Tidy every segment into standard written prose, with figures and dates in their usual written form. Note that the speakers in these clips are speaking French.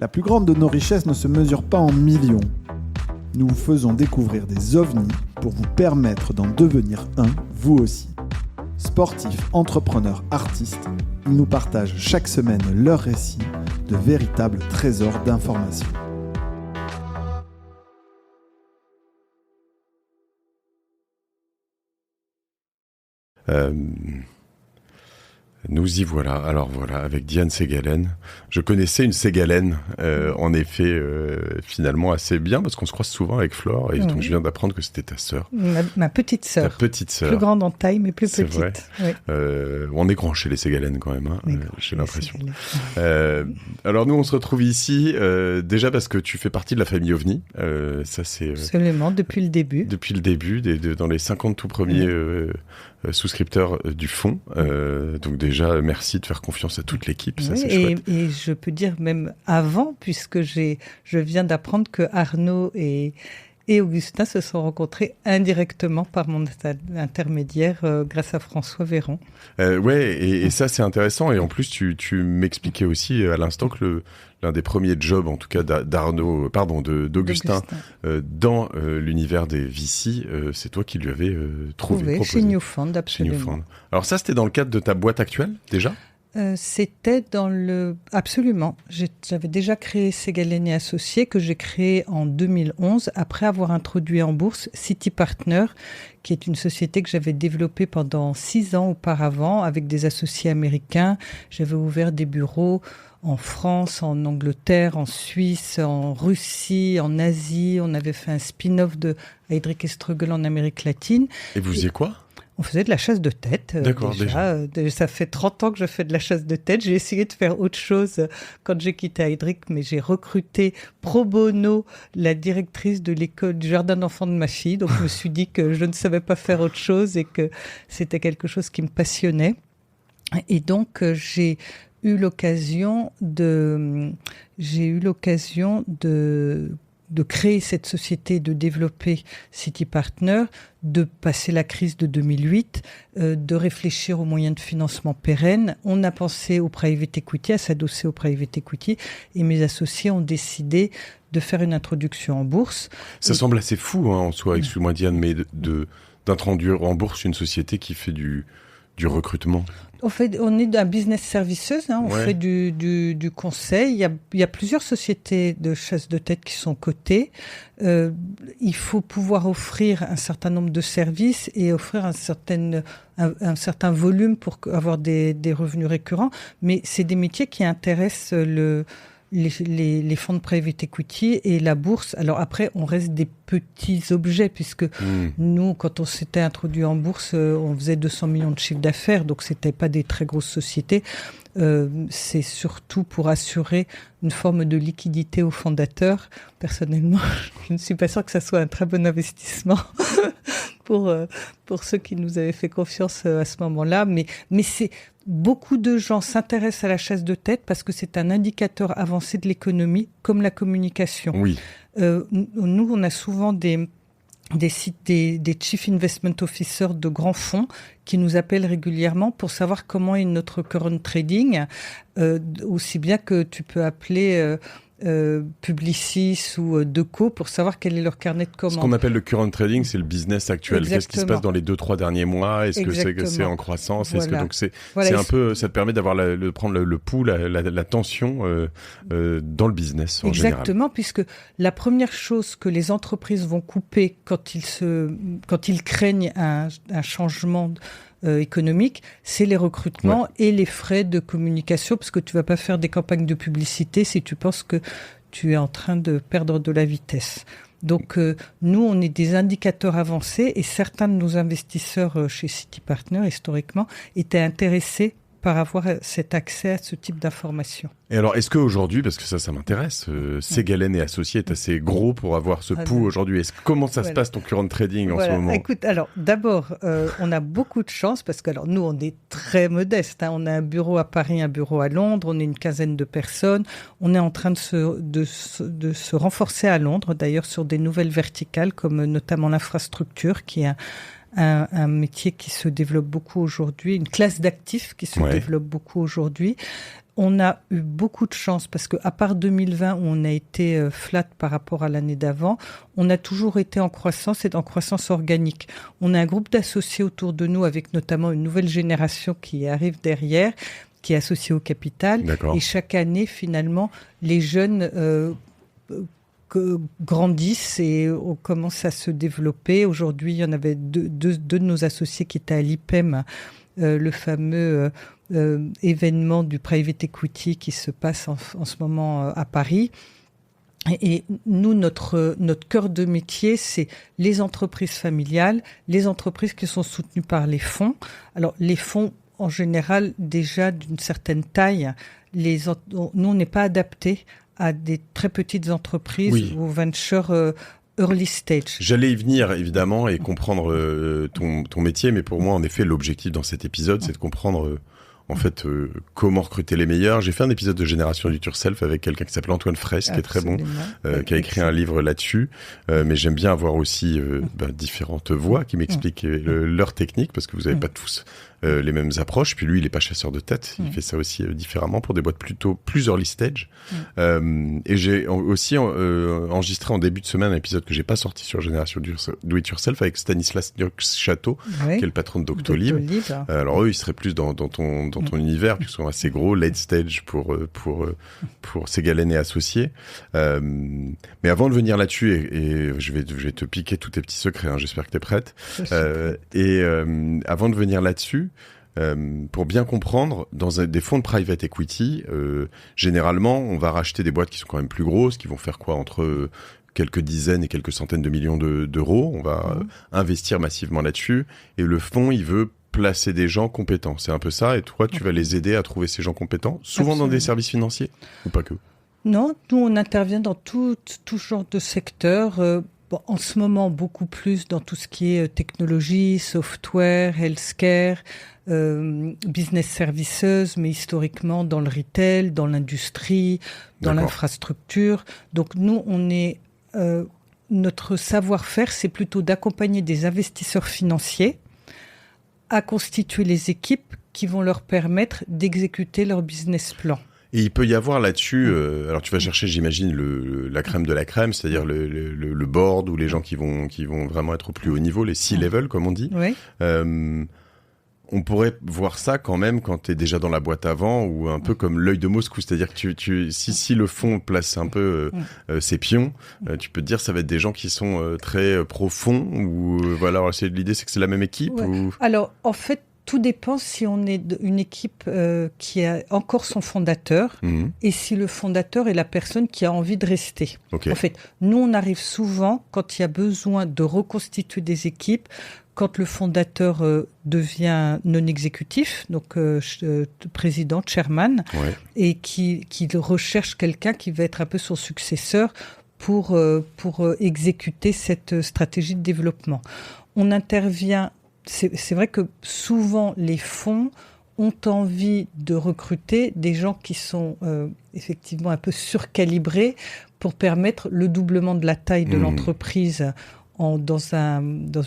La plus grande de nos richesses ne se mesure pas en millions. Nous vous faisons découvrir des ovnis pour vous permettre d'en devenir un, vous aussi. Sportifs, entrepreneurs, artistes, ils nous partagent chaque semaine leurs récits de véritables trésors d'informations. Nous y voilà. Alors voilà, avec Diane Ségalen. Je connaissais une Ségalen, en effet, finalement assez bien, parce qu'on se croise souvent avec Flore, et donc je viens d'apprendre que c'était ta sœur. Ma petite sœur. Ta petite sœur. Plus grande en taille, mais plus C'est petite. vrai. Oui. On est grand chez les Ségalen quand même, hein, j'ai l'impression. Alors nous, on se retrouve ici, déjà parce que tu fais partie de la famille OVNI. Ça, c'est... Absolument, depuis le début. Depuis le début, dans les 50 tout premiers souscripteurs du fonds. Donc déjà, merci de faire confiance à toute l'équipe, ça c'est chouette. Et je peux dire même avant, puisque je viens d'apprendre que Arnaud et Augustin se sont rencontrés indirectement par mon intermédiaire grâce à François Véron. Et ça c'est intéressant. Et en plus, tu m'expliquais aussi à l'instant que l'un des premiers jobs, en tout cas d'Augustin, dans l'univers des VC, c'est toi qui lui avais proposé. Chez Newfound, absolument. Chez Newfound. Alors ça, c'était dans le cadre de ta boîte actuelle, déjà ? C'était absolument. J'avais déjà créé Ségalen et Associés, que j'ai créé en 2011, après avoir introduit en bourse City Partner, qui est une société que j'avais développée pendant 6 ans auparavant, avec des associés américains. J'avais ouvert des bureaux en France, en Angleterre, en Suisse, en Russie, en Asie. On avait fait un spin-off de Heidrick & Struggles en Amérique latine. Et vous faisiez quoi ? On faisait de la chasse de tête. D'accord, déjà. Ça fait 30 ans que je fais de la chasse de tête. J'ai essayé de faire autre chose quand j'ai quitté Heidrick, mais j'ai recruté pro bono la directrice de l'école du jardin d'enfants de ma fille. Donc je me suis dit que je ne savais pas faire autre chose et que c'était quelque chose qui me passionnait. Et donc j'ai eu l'occasion de créer cette société, de développer City Partner, de passer la crise de 2008, de réfléchir aux moyens de financement pérennes. On a pensé au private equity, à s'adosser au private equity, et mes associés ont décidé de faire une introduction en bourse. Ça semble assez fou, en soi, excuse-moi Diane, mais d'introduire en bourse une société qui fait du recrutement. On est un business services, on fait du conseil. Il y a plusieurs sociétés de chasse de tête qui sont cotées. Il faut pouvoir offrir un certain nombre de services et offrir un certain volume pour avoir des revenus récurrents. Mais c'est des métiers qui intéressent les fonds de private equity et la bourse. Alors après, on reste des petits objets, puisque nous, quand on s'était introduit en bourse, on faisait 200 millions de chiffre d'affaires, donc c'était pas des très grosses sociétés. C'est surtout pour assurer une forme de liquidité aux fondateurs. Personnellement, je ne suis pas sûre que ça soit un très bon investissement pour ceux qui nous avaient fait confiance à ce moment-là. Mais c'est... Beaucoup de gens s'intéressent à la chasse de tête parce que c'est un indicateur avancé de l'économie, comme la communication. Oui. Nous, on a souvent des Chief Investment Officers de grands fonds qui nous appellent régulièrement pour savoir comment est notre current trading, aussi bien que tu peux appeler Publicis ou Deco pour savoir quel est leur carnet de commandes. Ce qu'on appelle le current trading, c'est le business actuel. Exactement. Qu'est-ce qui se passe dans les 2-3 derniers mois ? Est-ce que c'est en croissance ? Voilà. Est-ce que donc c'est un peu, ça te permet d'avoir de prendre le pouls, la tension dans le business en général. Exactement, puisque la première chose que les entreprises vont couper quand ils craignent un changement économique, c'est les recrutements et les frais de communication, parce que tu vas pas faire des campagnes de publicité si tu penses que tu es en train de perdre de la vitesse. Donc nous, on est des indicateurs avancés et certains de nos investisseurs chez City Partner, historiquement, étaient intéressés par avoir cet accès à ce type d'informations. Et alors, est-ce qu'aujourd'hui, parce que ça m'intéresse, Ségalen et Associés est assez gros pour avoir ce pouls aujourd'hui. Comment ça se passe ton current trading en ce moment ? Écoute, alors d'abord, on a beaucoup de chance parce que nous, on est très modeste. On a un bureau à Paris, un bureau à Londres, on est une quinzaine de personnes. On est en train de se renforcer à Londres, d'ailleurs sur des nouvelles verticales comme notamment l'infrastructure, qui est un métier qui se développe beaucoup aujourd'hui, une classe d'actifs qui se développe beaucoup aujourd'hui. On a eu beaucoup de chance parce qu'à part 2020 où on a été flat par rapport à l'année d'avant, on a toujours été en croissance et en croissance organique. On a un groupe d'associés autour de nous avec notamment une nouvelle génération qui arrive derrière, qui est associée au capital. D'accord. Et chaque année, finalement, les jeunes grandissent et on commence à se développer. Aujourd'hui, il y en avait deux de nos associés qui étaient à l'IPEM, le fameux événement du private equity qui se passe en ce moment à Paris. Et nous, notre cœur de métier, c'est les entreprises familiales, les entreprises qui sont soutenues par les fonds. Alors, les fonds, en général, déjà d'une certaine taille, nous, on n'est pas adapté à des très petites entreprises ou venture early stage. J'allais y venir, évidemment, et comprendre ton métier, mais pour moi, en effet, l'objectif dans cet épisode, c'est de comprendre... En fait, comment recruter les meilleurs. J'ai fait un épisode de Génération du Yourself avec quelqu'un qui s'appelle Antoine Fraisse, qui est très bon, qui a écrit un livre là-dessus. Mais j'aime bien avoir aussi différentes voix qui m'expliquent leur technique, parce que vous n'avez pas tous les mêmes approches. Puis lui, il est pas chasseur de tête. Il fait ça aussi différemment pour des boîtes plutôt plus early stage. Et j'ai aussi enregistré en début de semaine un épisode que j'ai pas sorti sur Génération Do It Yourself avec Stanislas Château, qui est le patron de Doctolib. Alors eux, ils seraient plus dans ton univers, puisqu'ils sont assez gros, late stage pour Ségalen et associés. Mais avant de venir là-dessus, et je vais te piquer tous tes petits secrets, hein, j'espère que t'es prête. Avant de venir là-dessus, pour bien comprendre, dans des fonds de private equity, généralement, on va racheter des boîtes qui sont quand même plus grosses, qui vont faire quoi entre quelques dizaines et quelques centaines de millions d'euros. On va investir massivement là-dessus, et le fonds, il veut placer des gens compétents. C'est un peu ça, et toi, tu vas les aider à trouver ces gens compétents, souvent dans des services financiers, ou pas que? Non, nous, on intervient dans tout genre de secteur. En ce moment, beaucoup plus dans tout ce qui est technologie, software, healthcare, business services, mais historiquement dans le retail, dans l'industrie, dans l'infrastructure. Donc nous, notre savoir-faire, c'est plutôt d'accompagner des investisseurs financiers à constituer les équipes qui vont leur permettre d'exécuter leur business plan. Et il peut y avoir là-dessus, alors tu vas chercher, j'imagine, la crème de la crème, c'est-à-dire le board ou les gens qui vont vraiment être au plus haut niveau, les C-level, comme on dit. Oui. On pourrait voir ça quand même quand tu es déjà dans la boîte avant, ou un peu comme l'œil de Moscou, c'est-à-dire que si le fond place un peu ses pions, tu peux te dire ça va être des gens qui sont très profonds, ou voilà. Alors, l'idée c'est que c'est la même équipe. Ou... Alors en fait, tout dépend si on est une équipe qui a encore son fondateur et si le fondateur est la personne qui a envie de rester. Okay. En fait, nous, on arrive souvent quand il y a besoin de reconstituer des équipes, quand le fondateur devient non exécutif, donc président, chairman, et qui recherche quelqu'un qui va être un peu son successeur pour exécuter cette stratégie de développement. On intervient. C'est vrai que souvent, les fonds ont envie de recruter des gens qui sont effectivement un peu surcalibrés pour permettre le doublement de la taille de l'entreprise dans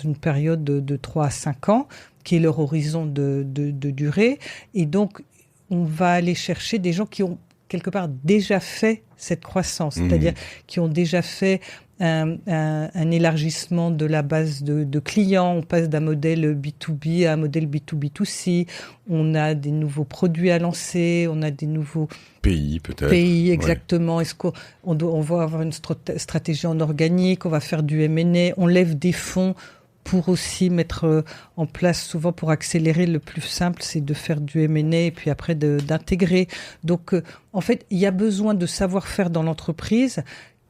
une période de 3 à 5 ans, qui est leur horizon de durée. Et donc, on va aller chercher des gens qui ont quelque part déjà fait cette croissance, c'est-à-dire qui ont déjà fait un élargissement de la base de clients. On passe d'un modèle B2B à un modèle B2B2C. On a des nouveaux produits à lancer. On a des nouveaux pays, peut-être. Pays, exactement. Est-ce qu'on va avoir une stratégie en organique? On va faire du M&A. On lève des fonds pour aussi mettre en place, souvent pour accélérer, le plus simple, c'est de faire du M&A et puis après d'intégrer. Donc, en fait, il y a besoin de savoir-faire dans l'entreprise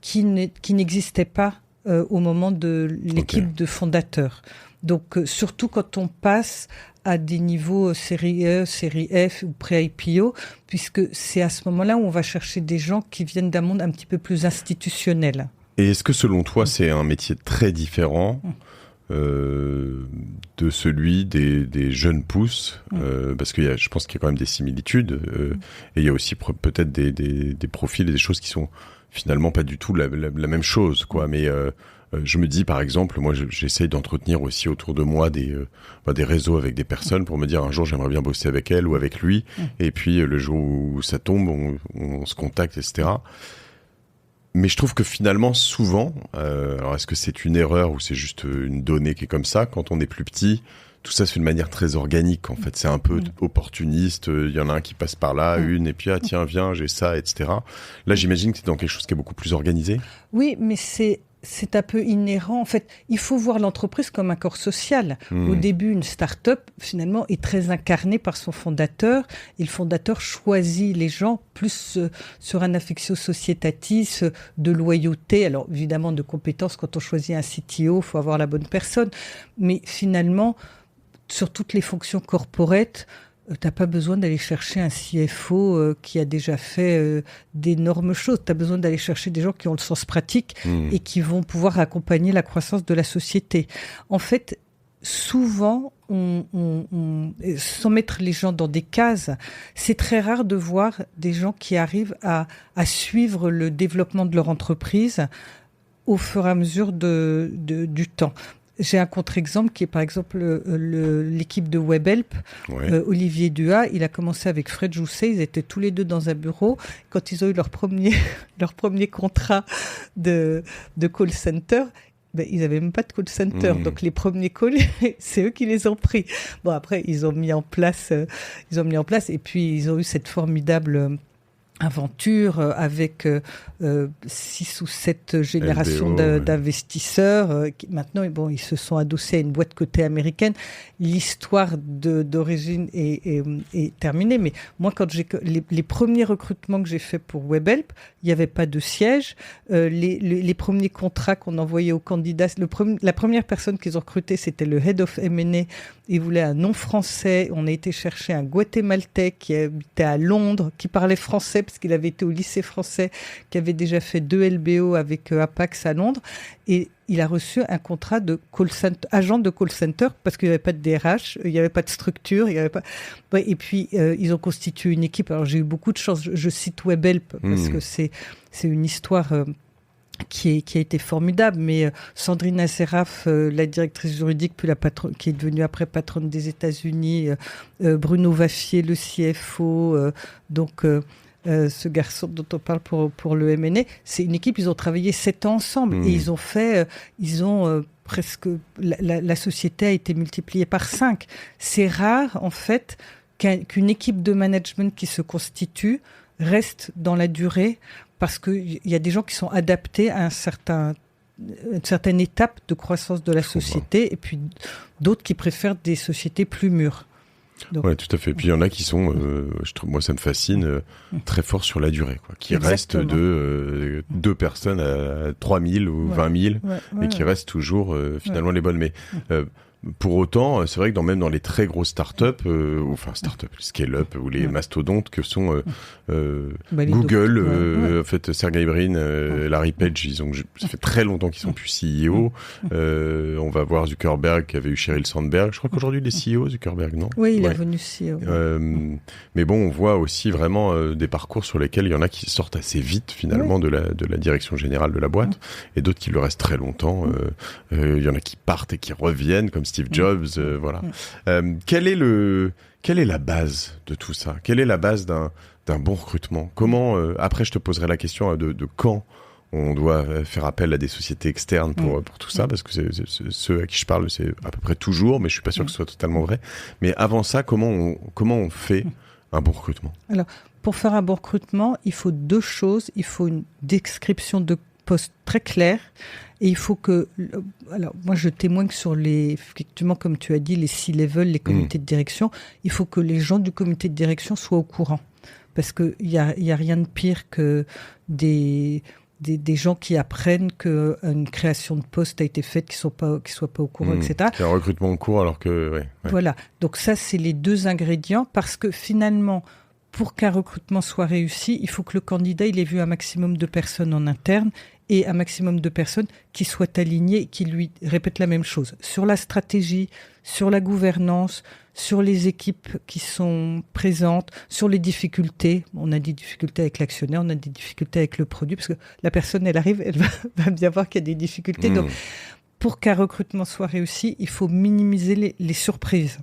qui n'existait pas au moment de l'équipe de fondateurs. Donc, surtout quand on passe à des niveaux série E, série F ou pré-IPO, puisque c'est à ce moment-là où on va chercher des gens qui viennent d'un monde un petit peu plus institutionnel. Et est-ce que selon toi, c'est un métier très différent de celui des jeunes pousses, parce que je pense qu'il y a quand même des similitudes, et il y a aussi peut-être des profils et des choses qui sont finalement pas du tout la même chose, quoi. Mais je me dis, par exemple, moi j'essaye d'entretenir aussi autour de moi des réseaux avec des personnes pour me dire un jour j'aimerais bien bosser avec elle ou avec lui, et puis le jour où ça tombe, on se contacte, etc. Mais je trouve que finalement, souvent, alors est-ce que c'est une erreur ou c'est juste une donnée qui est comme ça, quand on est plus petit, tout ça c'est une manière très organique, en fait. C'est un peu opportuniste, il y en a un qui passe par là, une, et puis ah tiens, viens, j'ai ça, etc. Là, j'imagine que c'est dans quelque chose qui est beaucoup plus organisé. Oui, mais c'est un peu inhérent. En fait, il faut voir l'entreprise comme un corps social. Au début, une start-up, finalement, est très incarnée par son fondateur. Et le fondateur choisit les gens plus sur un affectio societatis, de loyauté. Alors, évidemment, de compétences. Quand on choisit un CTO, il faut avoir la bonne personne. Mais finalement, sur toutes les fonctions corporate, t'as pas besoin d'aller chercher un CFO qui a déjà fait d'énormes choses. T'as besoin d'aller chercher des gens qui ont le sens pratique et qui vont pouvoir accompagner la croissance de la société. En fait, souvent, sans mettre les gens dans des cases, c'est très rare de voir des gens qui arrivent à suivre le développement de leur entreprise au fur et à mesure du temps. J'ai un contre-exemple qui est par exemple l'équipe de WebHelp. Olivier Duhat, il a commencé avec Fred Jousset, ils étaient tous les deux dans un bureau. Quand ils ont eu leur premier contrat de call center, ils n'avaient même pas de call center. Donc les premiers calls, c'est eux qui les ont pris. Bon, après, ils ont mis en place, et puis ils ont eu cette formidable aventure avec 6 ou 7 générations d'investisseurs qui maintenant ils se sont adossés à une boîte cotée américaine. L'histoire d'origine est terminée, mais moi quand les premiers recrutements que j'ai fait pour WebHelp, il n'y avait pas de siège. Les premiers contrats qu'on envoyait aux candidats, la première personne qu'ils ont recrutée, c'était le Head of M&A. Ils voulaient un nom français. On a été chercher un Guatémaltais qui habitait à Londres, qui parlait français parce qu'il avait été au lycée français, qui avait déjà fait 2 LBO avec Apax à Londres. Et il a reçu un contrat de agent de call center parce qu'il n'y avait pas de DRH, il n'y avait pas de structure, il n'y avait pas. Et puis ils ont constitué une équipe. Alors j'ai eu beaucoup de chance. Je cite WebHelp parce que c'est une histoire qui a été formidable, mais Sandrine Asseraf, la directrice juridique, puis qui est devenue après patronne des États-Unis, Bruno Vaffier, le CFO, ce garçon dont on parle pour le M&A, c'est une équipe, ils ont travaillé 7 ans ensemble et ils ont presque, la société a été multipliée par 5. C'est rare, en fait, qu'une équipe de management qui se constitue reste dans la durée parce qu'il y a des gens qui sont adaptés à une certaine étape de croissance de la société et puis d'autres qui préfèrent des sociétés plus mûres. Oui, tout à fait. Puis il y en a qui sont, moi ça me fascine, très fort sur la durée, quoi, qui restent de 2 personnes à 3000 ou 20 000 et qui restent toujours finalement les bonnes. Mais pour autant, c'est vrai que même dans les très grosses startups, scale-up ou les mastodontes que sont Google, en fait, Sergey Brin, Larry Page, ça fait très longtemps qu'ils sont plus CEO. On va voir Zuckerberg qui avait eu Sheryl Sandberg. Je crois qu'aujourd'hui il est CEO, Zuckerberg, non ? Oui, il est revenu CEO. Mais bon, on voit aussi vraiment des parcours sur lesquels il y en a qui sortent assez vite finalement de la direction générale de la boîte et d'autres qui le restent très longtemps. Il y en a qui partent et qui reviennent comme Steve Jobs, voilà. Quelle est la base de tout ça ? Quelle est la base d'un bon recrutement ? Comment après je te poserai la question de quand on doit faire appel à des sociétés externes pour tout ça, parce que ceux à qui je parle, c'est à peu près toujours, mais je suis pas sûr que ce soit totalement vrai. Mais avant ça, comment on fait un bon recrutement ? Alors, pour faire un bon recrutement, il faut 2 choses. Il faut une description de poste très claire. Et il faut que... Alors, moi, je témoigne sur effectivement, comme tu as dit, les C-level, les comités de direction. Il faut que les gens du comité de direction soient au courant. Parce qu'il y a rien de pire que des gens qui apprennent qu'une création de poste a été faite, qui soient pas au courant, etc. C'est un recrutement en cours alors que... Voilà. Donc ça, c'est les 2 ingrédients. Parce que finalement... Pour qu'un recrutement soit réussi, il faut que le candidat il ait vu un maximum de personnes en interne et un maximum de personnes qui soient alignées, qui lui répètent la même chose. Sur la stratégie, sur la gouvernance, sur les équipes qui sont présentes, sur les difficultés. On a des difficultés avec l'actionnaire, on a des difficultés avec le produit, parce que la personne, elle arrive, elle va bien voir qu'il y a des difficultés. Donc, pour qu'un recrutement soit réussi, il faut minimiser les surprises.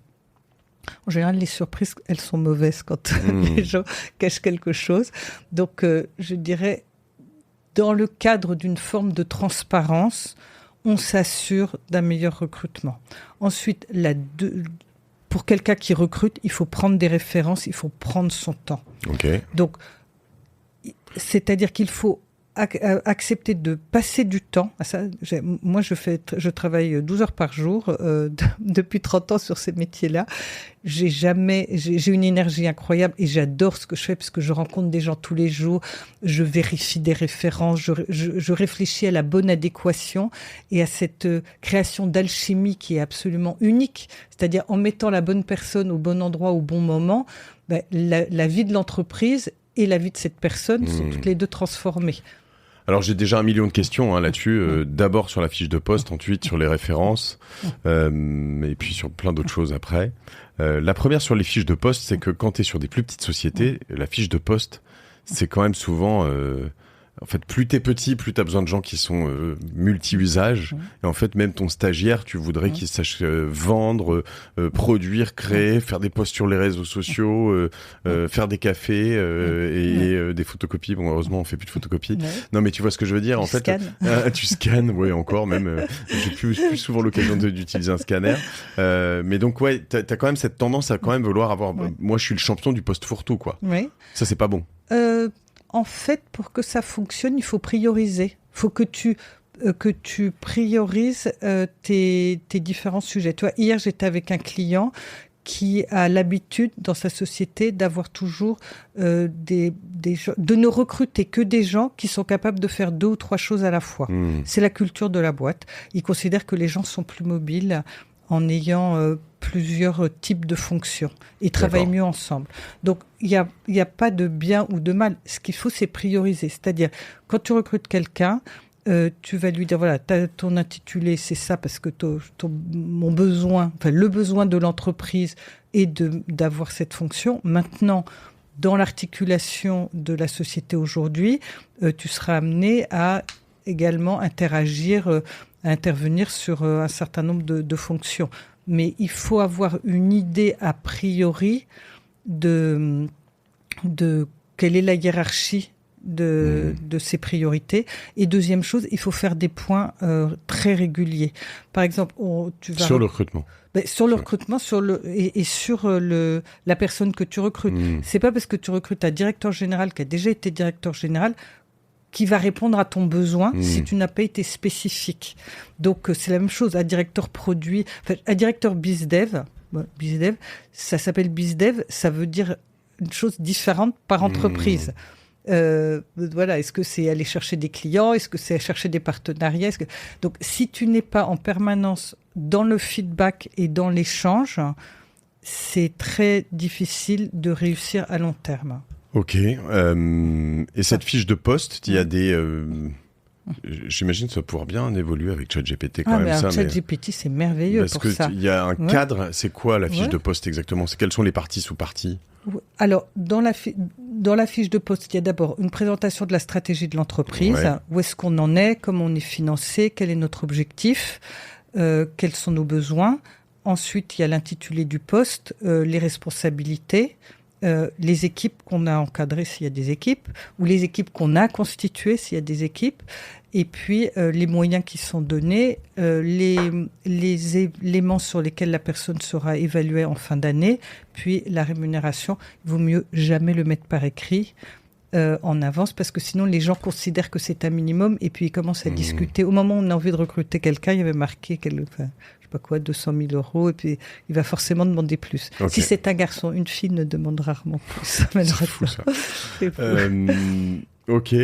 En général, les surprises, elles sont mauvaises quand les gens cachent quelque chose. Donc, je dirais, dans le cadre d'une forme de transparence, on s'assure d'un meilleur recrutement. Ensuite, pour quelqu'un qui recrute, il faut prendre des références, il faut prendre son temps. Okay. Donc, c'est-à-dire qu'il faut accepter de passer du temps. Moi, je travaille 12 heures par jour depuis 30 ans sur ces métiers-là. J'ai une énergie incroyable et j'adore ce que je fais parce que je rencontre des gens tous les jours, je vérifie des références, je réfléchis à la bonne adéquation et à cette création d'alchimie qui est absolument unique. C'est-à-dire en mettant la bonne personne au bon endroit au bon moment, la vie de l'entreprise et la vie de cette personne sont toutes les deux transformées. Alors j'ai déjà 1 million de questions là-dessus, d'abord sur la fiche de poste, ensuite sur les références, et puis sur plein d'autres choses après. La première sur les fiches de poste, c'est que quand tu es sur des plus petites sociétés, la fiche de poste, c'est quand même souvent... En fait, plus t'es petit, plus t'as besoin de gens qui sont multi-usages. Et en fait, même ton stagiaire, tu voudrais qu'il sache vendre, produire, créer, faire des posts sur les réseaux sociaux, faire des cafés et des photocopies. Bon, heureusement, on fait plus de photocopies. Ouais. Non, mais tu vois ce que je veux dire. Tu scannes, ouais, encore même. J'ai plus souvent l'occasion d'utiliser un scanner. Mais donc, ouais, t'as quand même cette tendance à quand même vouloir avoir. Moi, je suis le champion du post fourre-tout, quoi. Ouais. Ça, c'est pas bon. En fait, pour que ça fonctionne, il faut prioriser. Il faut que tu priorises tes différents sujets. Tu vois, hier, j'étais avec un client qui a l'habitude, dans sa société, d'avoir toujours de ne recruter que des gens qui sont capables de faire 2 ou 3 choses à la fois. C'est la culture de la boîte. Il considère que les gens sont plus mobiles en ayant plusieurs types de fonctions et travaillent mieux ensemble. Donc, il y a pas de bien ou de mal. Ce qu'il faut, c'est prioriser. C'est-à-dire, quand tu recrutes quelqu'un, tu vas lui dire, voilà, ton intitulé, c'est ça, parce que mon besoin, enfin, le besoin de l'entreprise est d'avoir cette fonction. Maintenant, dans l'articulation de la société aujourd'hui, tu seras amené à également intervenir sur un certain nombre de fonctions. Mais il faut avoir une idée a priori de quelle est la hiérarchie de ces priorités. Et deuxième chose, il faut faire des points très réguliers. Par exemple, sur le recrutement. Sur le recrutement, sur la personne que tu recrutes. C'est pas parce que tu recrutes un directeur général qui a déjà été directeur général qui va répondre à ton besoin si tu n'as pas été spécifique. Donc, c'est la même chose. Un directeur produit, un directeur BizDev, ça s'appelle BizDev, ça veut dire une chose différente par entreprise. Voilà, est-ce que c'est aller chercher des clients? Est-ce que c'est chercher des partenariats? Donc, si tu n'es pas en permanence dans le feedback et dans l'échange, c'est très difficile de réussir à long terme. Ok. Et cette fiche de poste, il y a des... J'imagine que ça va pouvoir bien évoluer avec ChatGPT quand même. ChatGPT, c'est merveilleux pour ça. Parce qu'il y a un cadre. C'est quoi la fiche de poste exactement? Quelles sont les parties sous-parties? Alors, dans la fiche de poste, il y a d'abord une présentation de la stratégie de l'entreprise. Ouais. Où est-ce qu'on en est? Comment on est financé? Quel est notre objectif? Quels sont nos besoins? Ensuite, il y a l'intitulé du poste, les responsabilités. Les équipes qu'on a encadrées s'il y a des équipes, ou les équipes qu'on a constituées s'il y a des équipes, et puis les moyens qui sont donnés, les éléments sur lesquels la personne sera évaluée en fin d'année, puis la rémunération. Il vaut mieux jamais le mettre par écrit en avance, parce que sinon les gens considèrent que c'est un minimum, et puis ils commencent à discuter. Au moment où on a envie de recruter quelqu'un, il y avait marqué 200 000 euros, et puis il va forcément demander plus. Okay. Si c'est un garçon, une fille ne demande rarement plus. C'est fou, ça. C'est fou. Ok,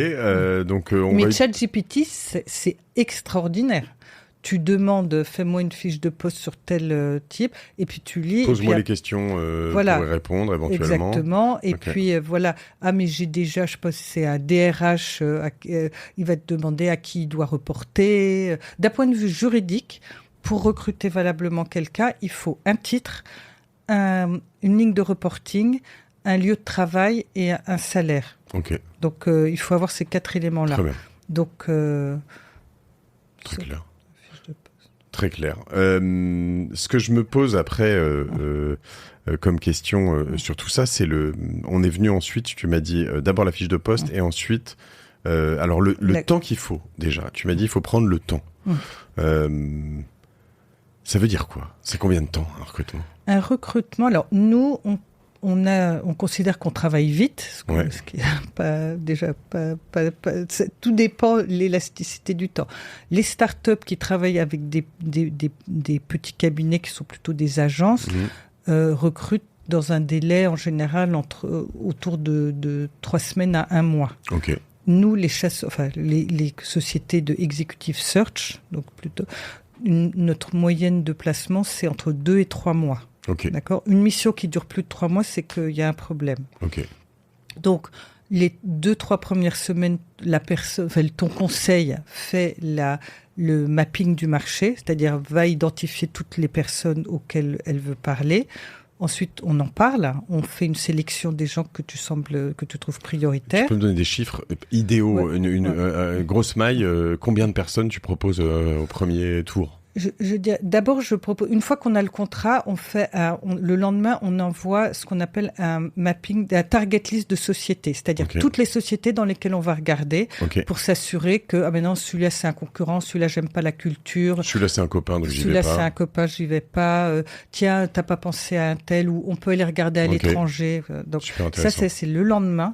donc Mais ChatGPT, c'est extraordinaire. tu demandes, fais-moi une fiche de poste sur tel type, et puis tu lis. Pose-moi les questions pour y répondre éventuellement. Exactement. Et puis voilà. Ah, mais j'ai déjà, je sais pas si c'est un DRH, il va te demander à qui il doit reporter. D'un point de vue juridique, pour recruter valablement quelqu'un, il faut un titre, une ligne de reporting, un lieu de travail et un salaire. Ok. Donc il faut avoir ces 4 éléments-là. Très bien. Donc très clair. Très clair. Ce que je me pose après comme question sur tout ça, c'est on est venu ensuite, tu m'as dit d'abord la fiche de poste et ensuite alors le temps qu'il faut déjà. Tu m'as dit il faut prendre le temps. Ça veut dire quoi? C'est combien de temps un recrutement? Un recrutement, alors nous on considère qu'on travaille vite, ce qui est tout dépend de l'élasticité du temps. Les startups qui travaillent avec des petits cabinets qui sont plutôt des agences recrutent dans un délai en général autour de 3 semaines à 1 mois. Ok. Nous, les sociétés de executive search, donc plutôt notre moyenne de placement, c'est entre 2 et 3 mois. Okay. D'accord. Une mission qui dure plus de 3 mois, c'est qu'il y a un problème. Okay. Donc, les 2-3 premières semaines, ton conseil fait le mapping du marché, c'est-à-dire va identifier toutes les personnes auxquelles elle veut parler. Ensuite, on en parle, on fait une sélection des gens que tu trouves prioritaires. Tu peux me donner des chiffres idéaux, une grosse maille, combien de personnes tu proposes au premier tour? D'abord, je propose, une fois qu'on a le contrat, le lendemain, on envoie ce qu'on appelle un mapping, un target list de sociétés, c'est-à-dire toutes les sociétés dans lesquelles on va regarder pour s'assurer que, non, celui-là c'est un concurrent, celui-là j'aime pas la culture. Celui-là c'est un copain, donc j'y vais pas. Celui-là c'est un copain, j'y vais pas. Tiens, t'as pas pensé à un tel, ou on peut aller regarder à l'étranger. Donc, ça c'est le lendemain.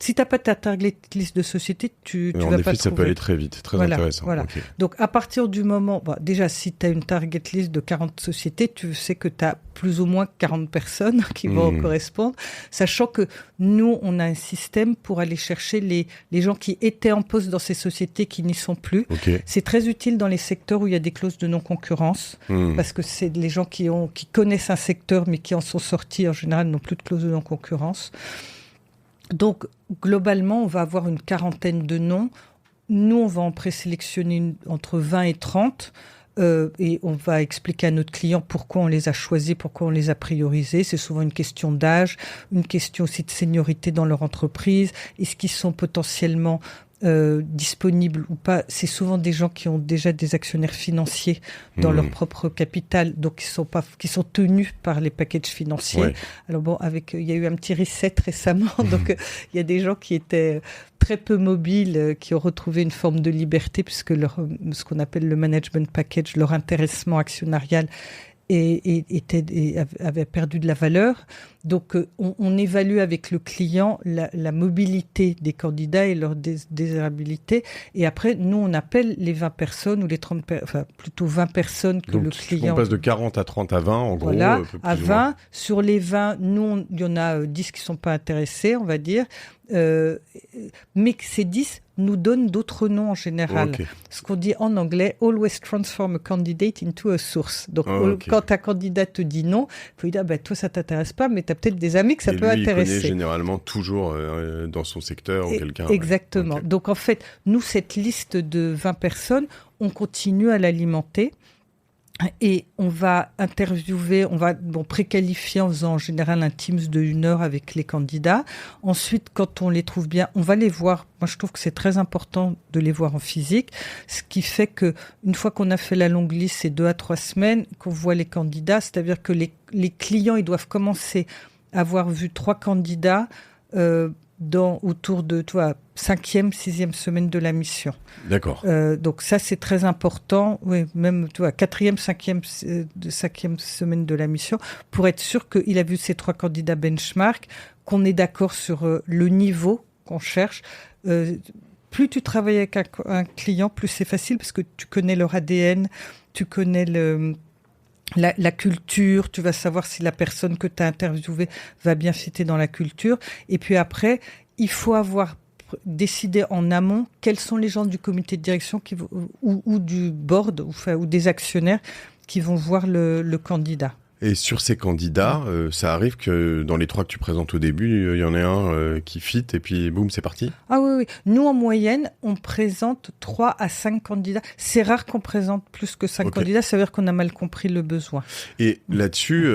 Si t'as pas ta target list de sociétés, tu vas pas trouver. En effet, ça peut aller très vite, très intéressant. Voilà. Donc, à partir du moment, déjà, si tu as une target list de 40 sociétés, tu sais que tu as plus ou moins 40 personnes qui vont correspondre, sachant que nous, on a un système pour aller chercher les gens qui étaient en poste dans ces sociétés qui n'y sont plus. C'est très utile dans les secteurs où il y a des clauses de non-concurrence, parce que c'est les gens qui connaissent un secteur mais qui en sont sortis, en général, n'ont plus de clause de non-concurrence. Donc, globalement, on va avoir une quarantaine de noms. Nous, on va en présélectionner entre 20 et 30. Et on va expliquer à notre client pourquoi on les a choisis, pourquoi on les a priorisés. C'est souvent une question d'âge, une question aussi de seniorité dans leur entreprise. Est-ce qu'ils sont potentiellement disponibles ou pas? C'est souvent des gens qui ont déjà des actionnaires financiers dans leur propre capital, donc qui sont tenus par les packages financiers. Alors bon, il y a eu un petit reset récemment, donc il y a des gens qui étaient très peu mobiles, qui ont retrouvé une forme de liberté puisque ce qu'on appelle le management package, leur intéressement actionnarial avait perdu de la valeur. Donc, on évalue avec le client la mobilité des candidats et leur désirabilité. Et après, nous, on appelle les 20 personnes ou les 30 plutôt 20 personnes que donc, le client... On passe de 40 à 30 à 20, en gros. Voilà, à 20. Sur les 20, nous, il y en a 10 qui ne sont pas intéressés, on va dire. Mais que ces 10 nous donnent d'autres noms en général. Ce qu'on dit en anglais, always transform a candidate into a source. Donc, quand un candidat te dit non, il faut lui dire, toi, ça t'intéresse pas, mais tu as peut-être des amis que ça peut intéresser. Il connaît généralement toujours dans son secteur ou quelqu'un. Exactement. Donc, en fait, nous, cette liste de 20 personnes, on continue à l'alimenter. Et on va interviewer, on va préqualifier en faisant en général un Teams de 1 heure avec les candidats. Ensuite, quand on les trouve bien, on va les voir. Moi, je trouve que c'est très important de les voir en physique. Ce qui fait que une fois qu'on a fait la longue liste, c'est 2 à 3 semaines qu'on voit les candidats. C'est-à-dire que les clients, ils doivent commencer à avoir vu 3 candidats autour de 5e, 6e semaine de la mission. D'accord. Donc ça, c'est très important. Oui, même 4e, 5e semaine de la mission, pour être sûr qu'il a vu ces 3 candidats benchmark, qu'on est d'accord sur le niveau qu'on cherche. Plus tu travailles avec un client, plus c'est facile parce que tu connais leur ADN, tu connais la culture, tu vas savoir si la personne que tu as interviewée va bien fitter dans la culture. Et puis après, il faut avoir décider en amont quels sont les gens du comité de direction ou du board ou des actionnaires qui vont voir le candidat. Et sur ces candidats, ça arrive que dans les 3 que tu présentes au début, il y en ait un qui fit et puis boum, c'est parti? Ah oui. Nous, en moyenne, on présente 3 à 5 candidats. C'est rare qu'on présente plus que 5 candidats, ça veut dire qu'on a mal compris le besoin. Et là-dessus,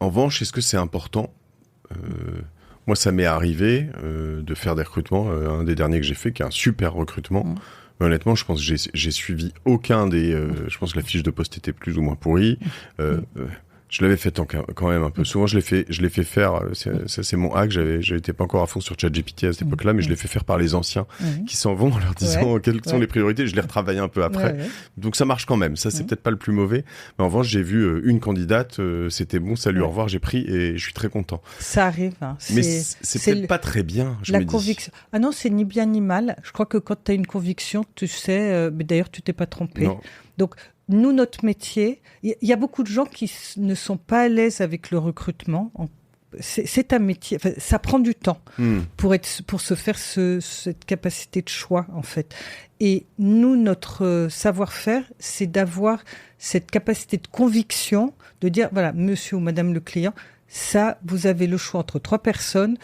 en revanche, est-ce que c'est important? Moi, ça m'est arrivé de faire des recrutements. Un des derniers que j'ai fait, qui est un super recrutement. Honnêtement, je pense que j'ai suivi aucun des... je pense que la fiche de poste était plus ou moins pourrie. Je l'avais fait quand même un peu. Souvent, je l'ai fait faire. C'est mon hack. J'étais pas encore à fond sur ChatGPT à cette époque-là, mais je l'ai fait faire par les anciens qui s'en vont en leur disant quelles sont les priorités. Je les retravaille un peu après. Donc ça marche quand même. Ça, c'est peut-être pas le plus mauvais. Mais en revanche, j'ai vu une candidate. C'était bon. Salut, au revoir. J'ai pris et je suis très content. Ça arrive. Hein. Mais c'est peut-être pas très bien. La conviction. Ah non, c'est ni bien ni mal. Je crois que quand tu as une conviction, tu sais. Mais d'ailleurs, tu t'es pas trompé. Non. Donc nous, notre métier, il y a beaucoup de gens qui ne sont pas à l'aise avec le recrutement. C'est un métier, enfin, ça prend du temps pour se faire cette capacité de choix, en fait. Et nous, notre savoir-faire, c'est d'avoir cette capacité de conviction, de dire, voilà, monsieur ou madame le client, ça, vous avez le choix entre 3 personnes.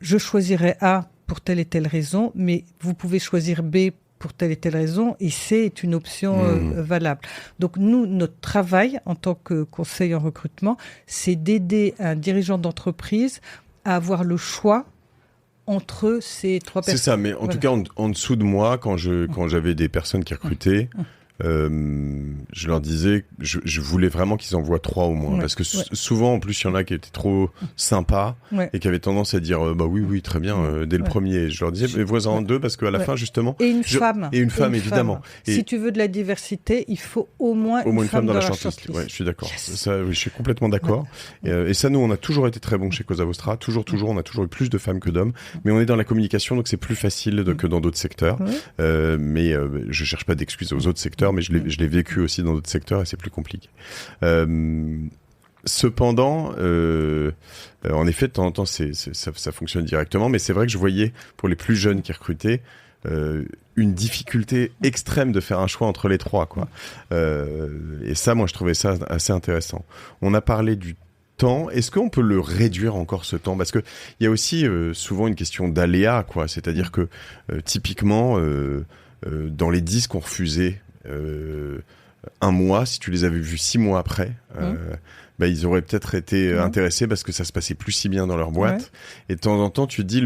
Je choisirai A pour telle et telle raison, mais vous pouvez choisir B pour telle et telle raison, et C est une option valable. Donc nous, notre travail en tant que conseiller en recrutement, c'est d'aider un dirigeant d'entreprise à avoir le choix entre ces 3 personnes. C'est ça, mais en tout cas, en dessous de moi, quand j'avais des personnes qui recrutaient, je leur disais, je voulais vraiment qu'ils envoient 3 au moins, parce que souvent, en plus, il y en a qui étaient trop sympas et qui avaient tendance à dire, bah oui, très bien, dès le premier. Je leur disais, mais vois-en 2, parce qu'à la fin, justement. Et une femme. Et une femme, évidemment. Si tu veux de la diversité, il faut au moins une femme dans la shortlist. Ouais, je suis d'accord. Ça, oui, je suis complètement d'accord. Et ça, nous, on a toujours été très bons chez Cosa Vostra. Toujours, on a toujours eu plus de femmes que d'hommes. Mais on est dans la communication, donc c'est plus facile que dans d'autres secteurs. Mais je cherche pas d'excuses aux autres secteurs, mais je l'ai vécu aussi dans d'autres secteurs et c'est plus compliqué. Cependant, en effet, de temps en temps, ça fonctionne directement, mais c'est vrai que je voyais, pour les plus jeunes qui recrutaient, une difficulté extrême de faire un choix entre les 3, quoi. Et ça, moi, je trouvais ça assez intéressant. On a parlé du temps. Est-ce qu'on peut le réduire encore, ce temps? Parce que il y a aussi souvent une question d'aléa, quoi. C'est-à-dire que typiquement, dans les 10 qu'on refusait, 1 mois, si tu les avais vus 6 mois après, ils auraient peut-être été intéressés parce que ça se passait plus si bien dans leur boîte. Et de temps en temps, tu te dis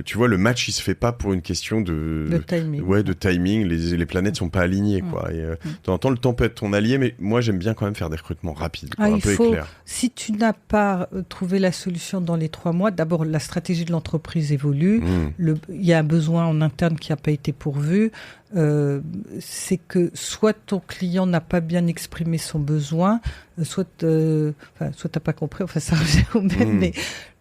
tu vois, le match, il se fait pas pour une question de timing. Ouais, de timing. Les planètes sont pas alignées, quoi. Et de temps en temps, le temps peut être ton allié, mais moi, j'aime bien quand même faire des recrutements rapides, quoi, un peu éclairs. Si tu n'as pas trouvé la solution dans les 3 mois, d'abord, la stratégie de l'entreprise évolue. Il y a un besoin en interne qui n'a pas été pourvu. C'est que soit ton client n'a pas bien exprimé son besoin, soit t'as pas compris. Enfin, ça revient au même. Mais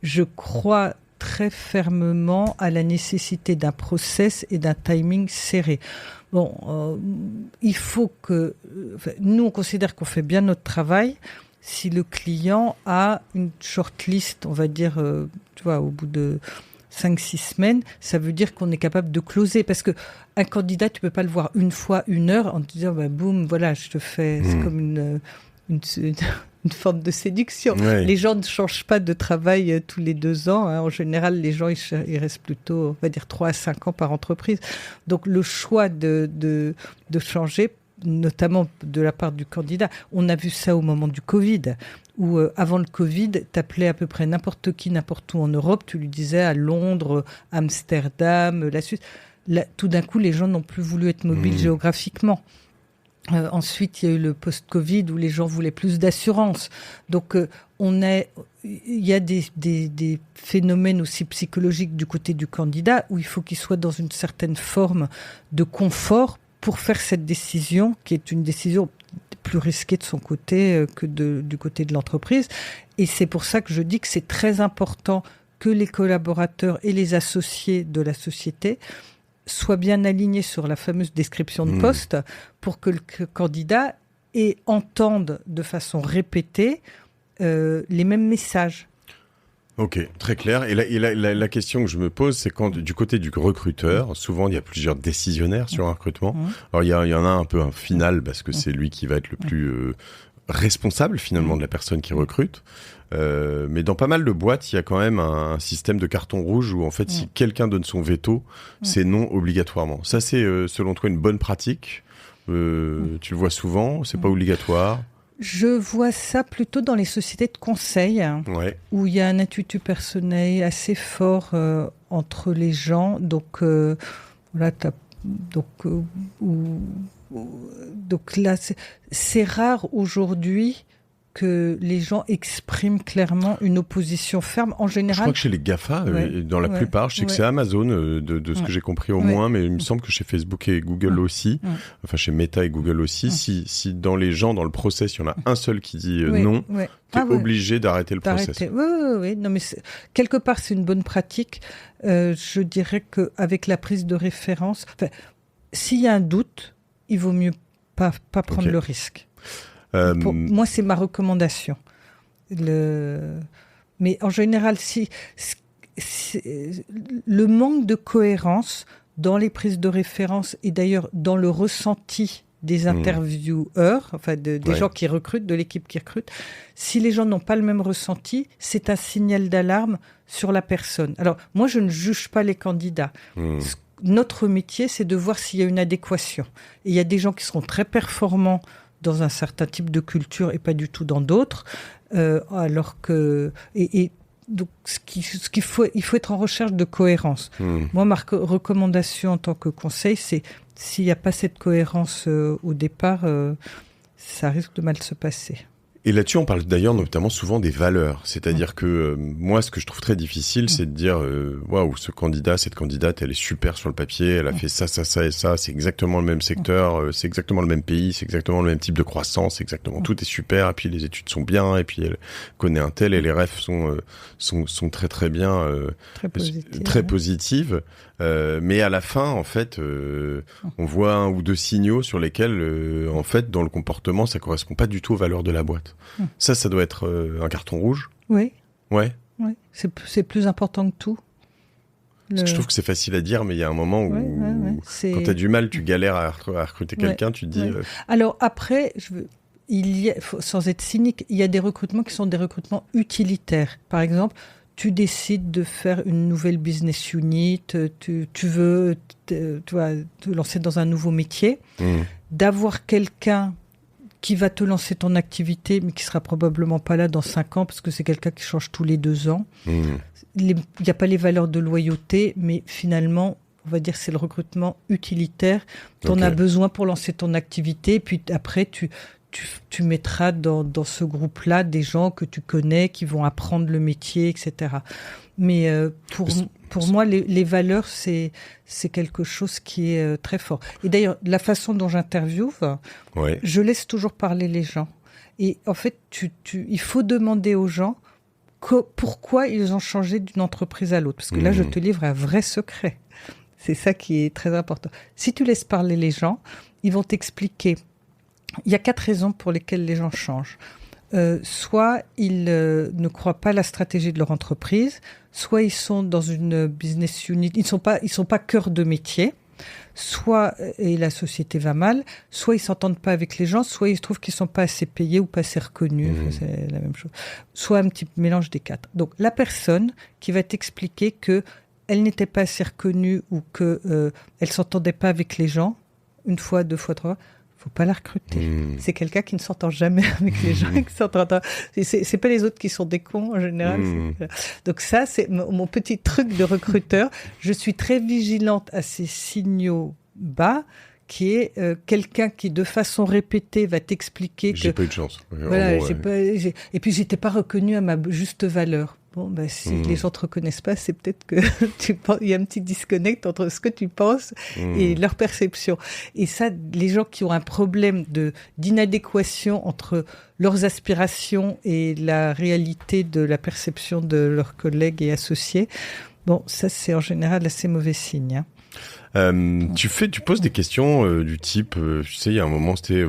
je crois très fermement à la nécessité d'un process et d'un timing serré. Bon, il faut que... nous, on considère qu'on fait bien notre travail si le client a une shortlist, on va dire, tu vois, au bout de 5-6 semaines, ça veut dire qu'on est capable de closer. Parce que un candidat, tu peux pas le voir une fois, 1 heure, en te disant, boum, voilà, je te fais... C'est comme une forme de séduction. Ouais. Les gens ne changent pas de travail tous les 2 ans. Hein. En général, les gens, ils restent plutôt, on va dire, 3 à 5 ans par entreprise. Donc, le choix de changer, notamment de la part du candidat, on a vu ça au moment du Covid, où avant le Covid, t'appelais à peu près n'importe qui, n'importe où en Europe, tu lui disais à Londres, Amsterdam, la Suisse. Là, tout d'un coup, les gens n'ont plus voulu être mobiles géographiquement. Ensuite, il y a eu le post-Covid où les gens voulaient plus d'assurance. Donc, il y a des phénomènes aussi psychologiques du côté du candidat où il faut qu'il soit dans une certaine forme de confort pour faire cette décision, qui est une décision plus risquée de son côté que du côté de l'entreprise. Et c'est pour ça que je dis que c'est très important que les collaborateurs et les associés de la société soient bien alignés sur la fameuse description de poste pour que le candidat entende de façon répétée les mêmes messages. Ok, très clair. Et la question que je me pose, c'est quand du côté du recruteur, souvent il y a plusieurs décisionnaires sur un recrutement. Alors il y en a un peu un final parce que c'est lui qui va être le plus responsable finalement de la personne qui recrute. Mais dans pas mal de boîtes, il y a quand même un système de carton rouge où en fait si quelqu'un donne son veto, c'est non obligatoirement. Ça c'est selon toi une bonne pratique. Tu le vois souvent, c'est pas obligatoire. Je vois ça plutôt dans les sociétés de conseil, où il y a un attitude personnel assez fort entre les gens. Donc, voilà, donc là, c'est rare aujourd'hui que les gens expriment clairement une opposition ferme. En général, je crois que chez les GAFA, dans la plupart, je sais que c'est Amazon, de ce que j'ai compris au moins, mais il me semble que chez Facebook et Google aussi, enfin chez Meta et Google aussi, si dans les gens, dans le process, il y en a un seul qui dit non, t'es obligé d'arrêter le process. Oui. Non, mais quelque part, c'est une bonne pratique. Je dirais qu'avec la prise de référence, s'il y a un doute, il vaut mieux pas prendre le risque. Pour moi, c'est ma recommandation. Mais en général, si le manque de cohérence dans les prises de référence et d'ailleurs dans le ressenti des intervieweurs, enfin des gens qui recrutent, de l'équipe qui recrute, si les gens n'ont pas le même ressenti, c'est un signal d'alarme sur la personne. Alors, moi, je ne juge pas les candidats. Notre métier, c'est de voir s'il y a une adéquation. Et il y a des gens qui seront très performants dans un certain type de culture et pas du tout dans d'autres, alors que donc il faut être en recherche de cohérence. Moi, ma recommandation en tant que conseil, c'est s'il n'y a pas cette cohérence au départ, ça risque de mal se passer. Et là-dessus, on parle d'ailleurs notamment souvent des valeurs. C'est-à-dire que moi, ce que je trouve très difficile, c'est de dire waouh, ce candidat, cette candidate, elle est super sur le papier, elle a fait ça et ça, c'est exactement le même secteur, c'est exactement le même pays, c'est exactement le même type de croissance, exactement tout est super, et puis les études sont bien, et puis elle connaît un tel, et les refs sont très très bien, très positives. Mais à la fin, en fait, on voit un ou deux signaux sur lesquels, en fait, dans le comportement, ça correspond pas du tout aux valeurs de la boîte. Ça doit être un carton rouge. Oui. Ouais. C'est plus important que tout. Parce que je trouve que c'est facile à dire, mais il y a un moment où, quand t'as du mal, tu galères à recruter quelqu'un, tu te dis... Alors après, sans être cynique, il y a des recrutements qui sont des recrutements utilitaires. Par exemple, tu décides de faire une nouvelle business unit, tu veux te lancer dans un nouveau métier, d'avoir quelqu'un qui va te lancer ton activité, mais qui sera probablement pas là dans 5 ans, parce que c'est quelqu'un qui change tous les 2 ans. Il n'y a pas les valeurs de loyauté, mais finalement, on va dire c'est le recrutement utilitaire. Tu en as besoin pour lancer ton activité, puis après, tu mettras dans ce groupe-là des gens que tu connais, qui vont apprendre le métier, etc. Mais pour moi, les valeurs, c'est quelque chose qui est très fort. Et d'ailleurs, la façon dont j'interviewe, je laisse toujours parler les gens. Et en fait, il faut demander aux gens pourquoi ils ont changé d'une entreprise à l'autre. Parce que là, je te livre un vrai secret. C'est ça qui est très important. Si tu laisses parler les gens, ils vont t'expliquer. Il y a 4 raisons pour lesquelles les gens changent. Soit ils ne croient pas à la stratégie de leur entreprise, soit ils sont dans une business unit, ils sont pas cœur de métier, soit et la société va mal, soit ils s'entendent pas avec les gens, soit ils trouvent qu'ils sont pas assez payés ou pas assez reconnus, c'est la même chose. Soit un petit mélange des 4. Donc la personne qui va t'expliquer que elle n'était pas assez reconnue ou que elle s'entendait pas avec les gens, 1 fois, 2 fois, 3 fois, faut pas la recruter. C'est quelqu'un qui ne s'entend jamais avec les gens. C'est pas les autres qui sont des cons en général. Donc ça, c'est mon petit truc de recruteur. Je suis très vigilante à ces signaux bas, qui est quelqu'un qui de façon répétée va t'expliquer que... J'ai pas eu de chance. Voilà, et puis j'étais pas reconnue à ma juste valeur. Bon, si les gens te reconnaissent pas, c'est peut-être que il y a un petit disconnect entre ce que tu penses et leur perception. Et ça, les gens qui ont un problème d'inadéquation entre leurs aspirations et la réalité de la perception de leurs collègues et associés, bon, ça, c'est en général assez mauvais signe, hein. Tu poses des questions du type, tu sais, il y a un moment, c'était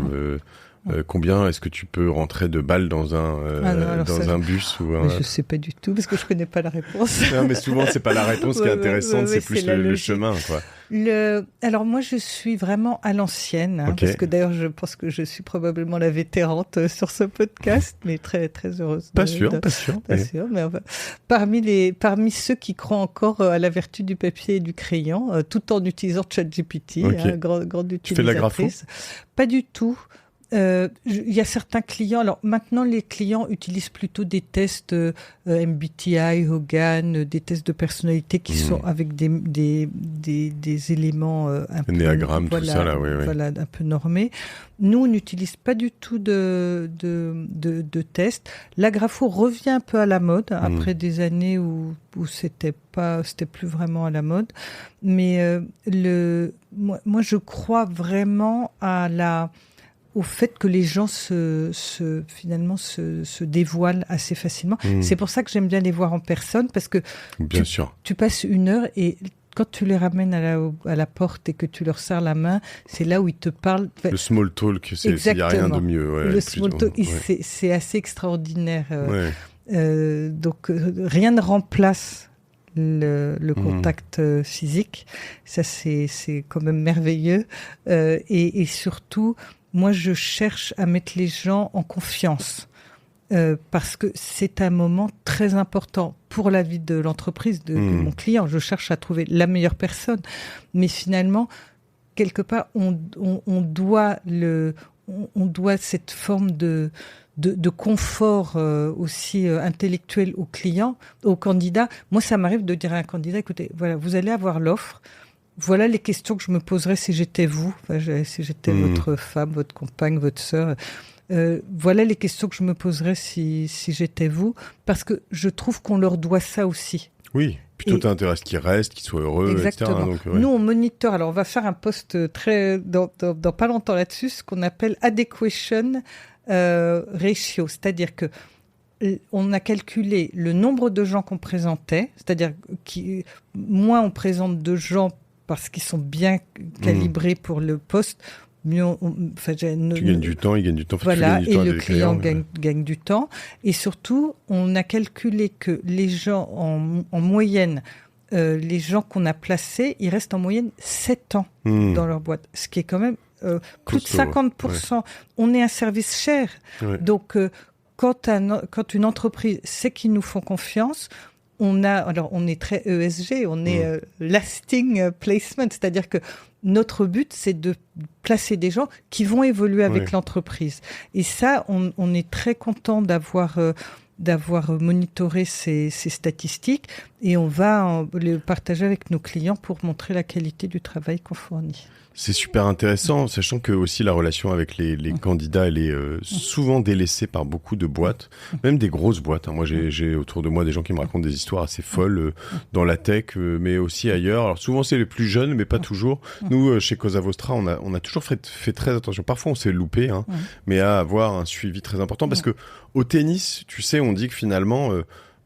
Combien est-ce que tu peux rentrer de balles dans un bus ou un... Je sais pas du tout parce que je connais pas la réponse. Non, mais souvent c'est pas la réponse qui est intéressante, c'est plus le chemin, quoi. Alors moi je suis vraiment à l'ancienne, parce que d'ailleurs je pense que je suis probablement la vétérante sur ce podcast, mais très très heureuse. Pas sûr. Mais enfin, parmi ceux qui croient encore à la vertu du papier et du crayon, tout en utilisant ChatGPT, grande utilisatrice. Tu fais de la grapho ? Pas du tout. Il y a certains clients. Alors maintenant, les clients utilisent plutôt des tests MBTI, Hogan, des tests de personnalité qui sont avec des éléments un peu néagramme, tout ça là, oui. Voilà, un peu normés. Nous, on n'utilise pas du tout de tests. La grapho revient un peu à la mode après des années où c'était plus vraiment à la mode. Mais moi, je crois vraiment au fait que les gens finalement se dévoilent assez facilement. C'est pour ça que j'aime bien les voir en personne, parce que tu passes 1 heure et quand tu les ramènes à la porte et que tu leur serres la main, c'est là où ils te parlent. Le small talk, il n'y a rien de mieux. Ouais, le small talk, c'est assez extraordinaire. Donc rien ne remplace le contact physique. Ça, c'est quand même merveilleux. Et surtout, moi, je cherche à mettre les gens en confiance parce que c'est un moment très important pour la vie de l'entreprise, de mon client. Je cherche à trouver la meilleure personne. Mais finalement, quelque part, on doit cette forme de confort aussi intellectuel au candidat. Moi, ça m'arrive de dire à un candidat, écoutez, voilà, vous allez avoir l'offre. Voilà les questions que je me poserais si j'étais vous, si j'étais votre femme, votre compagne, votre sœur. Voilà les questions que je me poserais si j'étais vous, parce que je trouve qu'on leur doit ça aussi. Oui, puis toi, t'as intérêt à ce qu'ils restent, qu'ils soient heureux, exactement. etc. Donc, Nous, on monitor. Alors, on va faire un post dans pas longtemps là-dessus, ce qu'on appelle adequation ratio, c'est-à-dire que on a calculé le nombre de gens qu'on présentait, c'est-à-dire moins on présente de gens parce qu'ils sont bien calibrés pour le poste, mieux tu gagnes du temps, il gagne du temps. Voilà, et le client gagne du temps. Et surtout, on a calculé que les gens, en moyenne, les gens qu'on a placés, ils restent en moyenne 7 ans dans leur boîte, ce qui est quand même plus de 50%. Ouais. On est un service cher. Ouais. Donc, quand une entreprise sait qu'ils nous font confiance, on est très ESG, on est lasting placement, c'est-à-dire que notre but, c'est de placer des gens qui vont évoluer avec l'entreprise. Et ça, on est très content d'avoir monitoré ces statistiques et on va les partager avec nos clients pour montrer la qualité du travail qu'on fournit. C'est super intéressant, sachant que aussi la relation avec les candidats, elle est souvent délaissée par beaucoup de boîtes, même des grosses boîtes. Moi, j'ai autour de moi des gens qui me racontent des histoires assez folles dans la tech, mais aussi ailleurs. Alors souvent, c'est les plus jeunes, mais pas toujours. Nous, chez Cosa Vostra, on a toujours fait très attention. Parfois, on s'est loupé, mais à avoir un suivi très important, parce que au tennis, tu sais, on dit que finalement,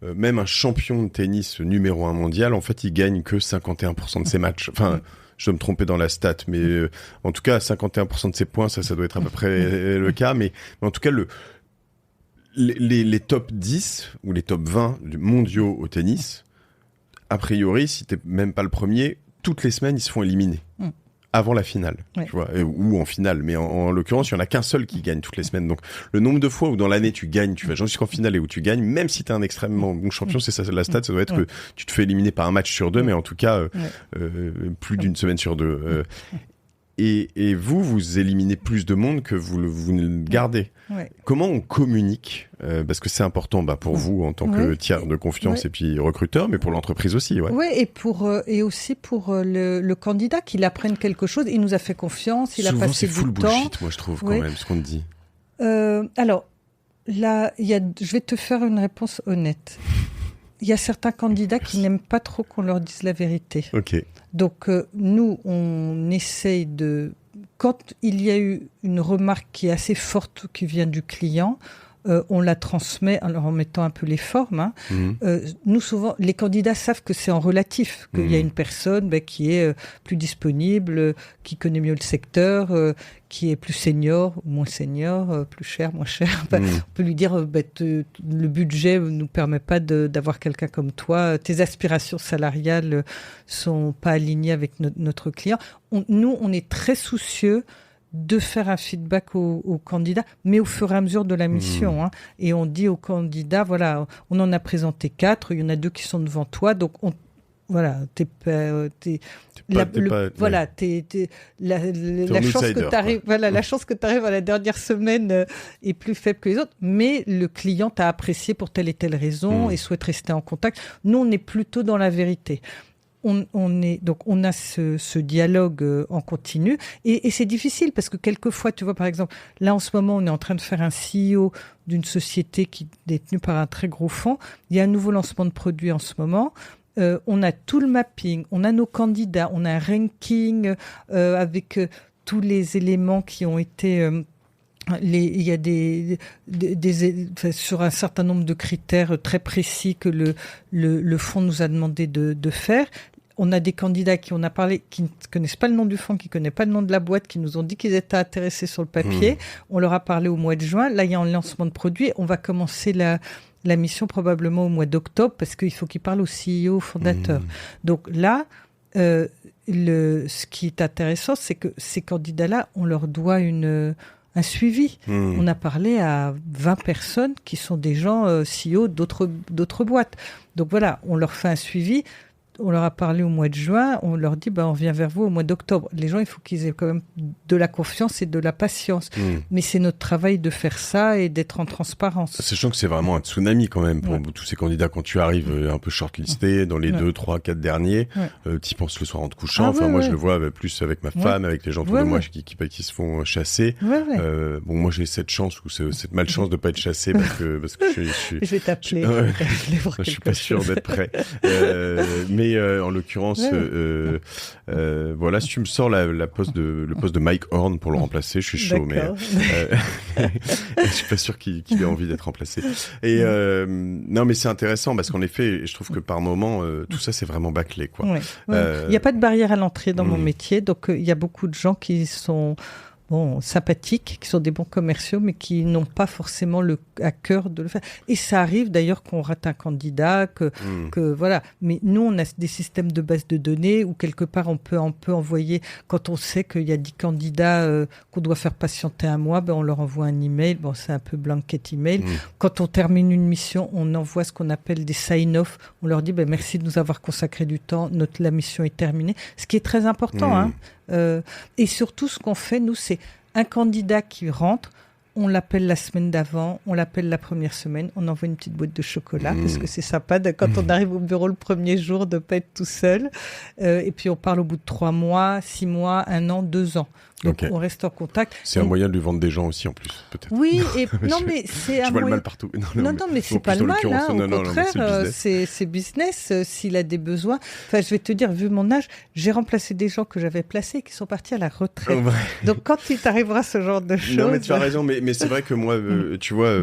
même un champion de tennis numéro 1 mondial, en fait, il gagne que 51% de ses matchs. Enfin, je dois me tromper dans la stat, mais en tout cas, 51% de ses points, ça doit être à peu près le cas. Mais en tout cas, les top 10 ou les top 20 mondiaux au tennis, a priori, si t'es même pas le premier, toutes les semaines, ils se font éliminer. Avant la finale, tu vois, ou en finale. Mais en l'occurrence, il y en a qu'un seul qui gagne toutes les semaines. Donc, le nombre de fois où dans l'année tu gagnes, tu vas jusqu'en finale et où tu gagnes, même si t'es un extrêmement bon champion, c'est ça la stat, ça doit être que tu te fais éliminer par un match sur 2, mais en tout cas, plus d'une semaine sur 2. Et vous éliminez plus de monde que vous ne gardez. Comment on communique parce que c'est important pour vous en tant que tiers de confiance et puis recruteur, mais pour l'entreprise aussi. Oui, et aussi pour le candidat, qu'il apprenne quelque chose. Il nous a fait confiance, il souvent, a passé du temps. Souvent, c'est full bullshit, moi, je trouve, quand même, ce qu'on te dit. Alors, là, je vais te faire une réponse honnête. Il y a certains candidats qui n'aiment pas trop qu'on leur dise la vérité. Ok. Donc, nous, on essaye quand il y a eu une remarque qui est assez forte qui vient du client, on la transmet en mettant un peu les formes. Nous, souvent, les candidats savent que c'est en relatif, qu'il y a une personne qui est plus disponible, qui connaît mieux le secteur, qui est plus senior, moins senior, plus cher, moins cher. On peut lui dire, le budget ne nous permet pas d'avoir quelqu'un comme toi, tes aspirations salariales sont pas alignées avec notre client. Nous, on est très soucieux de faire un feedback aux candidats, mais au fur et à mesure de la mission. Et on dit aux candidats, voilà, on en a présenté 4, il y en a 2 qui sont devant toi, donc la chance que tu arrives, la chance que tu arrives à la dernière semaine est plus faible que les autres, mais le client t'a apprécié pour telle et telle raison et souhaite rester en contact. Nous, on est plutôt dans la vérité. On a ce dialogue en continu et c'est difficile parce que quelquefois, tu vois, par exemple, là en ce moment, on est en train de faire un CEO d'une société qui est détenue par un très gros fonds. Il y a un nouveau lancement de produit en ce moment. On a tout le mapping, on a nos candidats, on a un ranking avec tous les éléments qui ont été... il y a sur un certain nombre de critères très précis que le fonds nous a demandé de faire. On a des candidats qui on a parlé, qui ne connaissent pas le nom du fonds, qui ne connaissent pas le nom de la boîte, qui nous ont dit qu'ils étaient intéressés sur le papier. On leur a parlé au mois de juin. Là, il y a un lancement de produit. On va commencer la mission probablement au mois d'octobre parce qu'il faut qu'ils parlent au CEO, au fondateur. Donc là, ce qui est intéressant, c'est que ces candidats-là, on leur doit un suivi. On a parlé à 20 personnes qui sont des gens CEO d'autres boîtes. Donc voilà, on leur fait un suivi. On leur a parlé au mois de juin, on leur dit on vient vers vous au mois d'octobre. Les gens, il faut qu'ils aient quand même de la confiance et de la patience. Mais c'est notre travail de faire ça et d'être en transparence. Sachant que c'est vraiment un tsunami quand même pour tous ces candidats quand tu arrives un peu shortlisté dans les 2, 3, 4 derniers. T'y penses le soir en te couchant. Moi, je le vois plus avec ma femme, avec les gens autour de moi qui se font chasser. Moi, j'ai cette chance ou cette malchance de pas être chassé parce que je vais t'appeler. Je suis pas sûr d'être prêt. Mais en l'occurrence, voilà, si tu me sors le poste de Mike Horn pour le remplacer, je suis chaud, mais je suis pas sûr qu'il ait envie d'être remplacé. Et non, mais c'est intéressant parce qu'en effet, je trouve que par moment, tout ça c'est vraiment bâclé, quoi. Il n'y a pas de barrière à l'entrée dans mon métier, donc il y a beaucoup de gens qui sont sympathiques, qui sont des bons commerciaux, mais qui n'ont pas forcément à cœur de le faire. Et ça arrive d'ailleurs qu'on rate un candidat, que voilà. Mais nous, on a des systèmes de base de données où quelque part on peut envoyer, quand on sait qu'il y a 10 candidats qu'on doit faire patienter un mois, on leur envoie un email. C'est un peu blanket email. Quand on termine une mission, on envoie ce qu'on appelle des sign-off. On leur dit merci de nous avoir consacré du temps. La mission est terminée. Ce qui est très important, et surtout, ce qu'on fait, nous, c'est un candidat qui rentre, on l'appelle la semaine d'avant, on l'appelle la première semaine, on envoie une petite boîte de chocolat, parce que c'est sympa, quand on arrive au bureau le premier jour, de ne pas être tout seul. Et puis, on parle au bout de 3 mois, 6 mois, 1 an, 2 ans. Donc, on reste en contact. C'est un moyen de lui vendre des gens aussi, en plus, peut-être. Oui, mais c'est un je vois le mal partout. Non, mais c'est pas le mal. Au contraire, c'est business s'il a des besoins. Enfin, je vais te dire, vu mon âge, j'ai remplacé des gens que j'avais placés qui sont partis à la retraite. Donc, quand il t'arrivera ce genre de choses... Non, mais tu as raison, mais c'est vrai que moi, tu vois,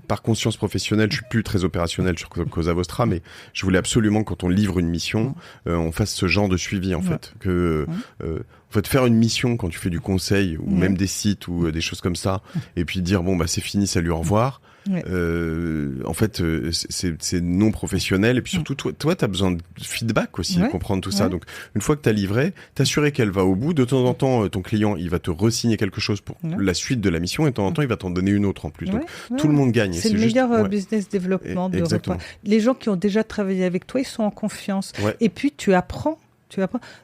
par conscience professionnelle, je suis plus très opérationnel sur Cosa Vostra, mais je voulais absolument, quand on livre une mission, on fasse ce genre de suivi, en fait. En fait, faire une mission quand tu fais du conseil ou même des sites ou des choses comme ça, et puis dire c'est fini, salut, au revoir. En fait, c'est non professionnel. Et puis surtout, toi, t'as besoin de feedback aussi, de comprendre tout ça. Donc, une fois que t'as livré, t'assurer qu'elle va au bout. De temps en temps, ton client, il va te re-signer quelque chose pour la suite de la mission, et de temps en temps, il va t'en donner une autre en plus. Donc, tout le monde gagne. C'est le meilleur business développement de repas. Les gens qui ont déjà travaillé avec toi, ils sont en confiance. Et puis, tu apprends.